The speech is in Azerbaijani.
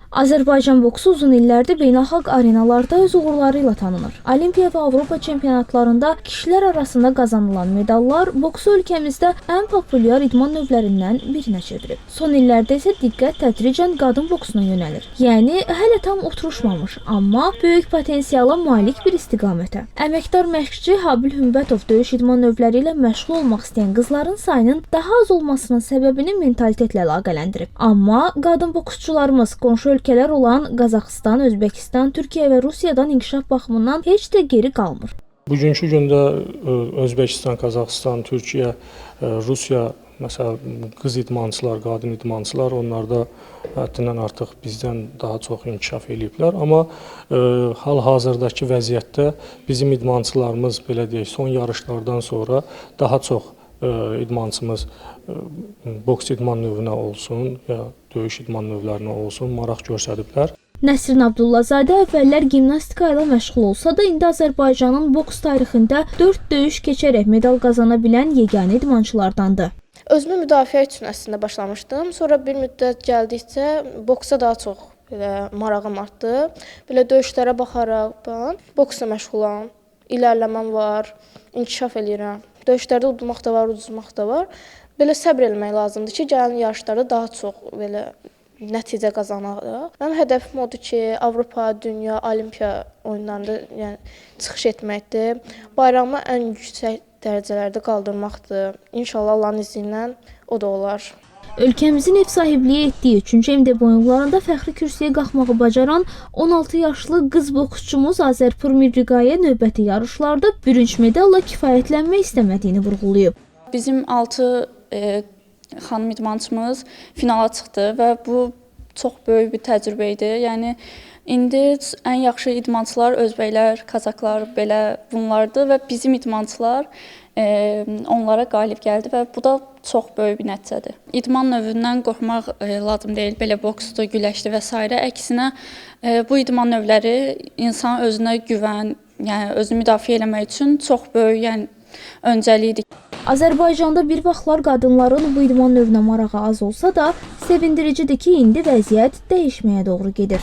Azərbaycan boksu uzun illərdir beynəlxalq arenalarda öz uğurları ilə tanınır. Olimpiya və Avropa çempionatlarında kişilər arasında qazanılan medallar boksu ölkəmizdə ən populyar idman növlərindən birinə çevirib. Son illərdə isə diqqət tədricən qadın boksuna yönəlir. Yəni, hələ tam oturuşmamış, amma böyük potensiala malik bir istiqamətə. Əməkdar məşqçi Habil Hümbətov döyüş idman növləri ilə məşğul olmaq istəyən qızların sayının daha az olmasının səbəbini mentalitetlə əlaqələndirib. Amma qadın boksçularımız qonşu ölkələr olan Qazaxıstan, Özbəkistan, Türkiyə və Rusiyadan inkişaf baxımından heç də geri qalmır. Bugünkü gündə Özbəkistan, Qazaxıstan, Türkiyə, Rusiya, məsələn, qız idmançılar, qadın idmançılar, onlar da həddindən artıq bizdən daha çox inkişaf ediblər. Amma hal-hazırdakı vəziyyətdə bizim idmançılarımız, belə deyək, son yarışlardan sonra daha çox idmançımız boks idman növünə olsun, ya döyüş idman növlərinə olsun, maraq göstəriblər. Nəsrin Abdullazadə əvvəllər gimnastika ilə məşğul olsa da, indi Azərbaycanın boks tarixində 4 döyüş keçərək medal qazana bilən yeganə idmançılardandır. Özümü müdafiə üçün əslində başlamışdım. Sonra bir müddət gəldikcə boksa daha çox marağım artdı. Belə döyüşlərə baxaraq boksla məşğulam, irəliləməm var, inkişaf eləyirəm. Döyüşlərdə udmaq da var, uduzmaq da var. Belə səbr eləmək lazımdır ki, gələn yarışlarda daha çox belə nəticə qazanaq. Mənim hədəfim odur ki, Avropa, dünya, Olimpiya oyunlarında çıxış etməkdir. Bayrağımı ən yüksək dərəcələrdə qaldırmaqdır. İnşallah Allahın izni ilə o da olar. Ölkəmizin ev sahibliyi etdiyi 3-cü MDB oyunlarında fəxri kürsüyə qalxmağı bacaran 16 yaşlı qız boksçumuz Azərpur Mirriqaya növbəti yarışlarda bürünc medalla kifayətlənmək istəmədiyini vurğulayıb. Bizim 6 xanım idmançımız finala çıxdı və bu çox böyük bir təcrübə idi. Yəni indi ən yaxşı idmançılar özbəklər, kazaklar belə bunlardır və bizim idmançılar onlara qalib gəldi və bu da çox böyük bir nəticədir. İdman növündən qorxmaq lazım deyil, belə boksdur, güləşdir və s. Əksinə bu idman növləri insan özünə güvən, yəni özünü müdafiə etmək üçün çox böyük, öncəlikdir. Azərbaycanda bir vaxtlar qadınların bu idman növünə marağı az olsa da, sevindiricidir ki, indi vəziyyət dəyişməyə doğru gedir.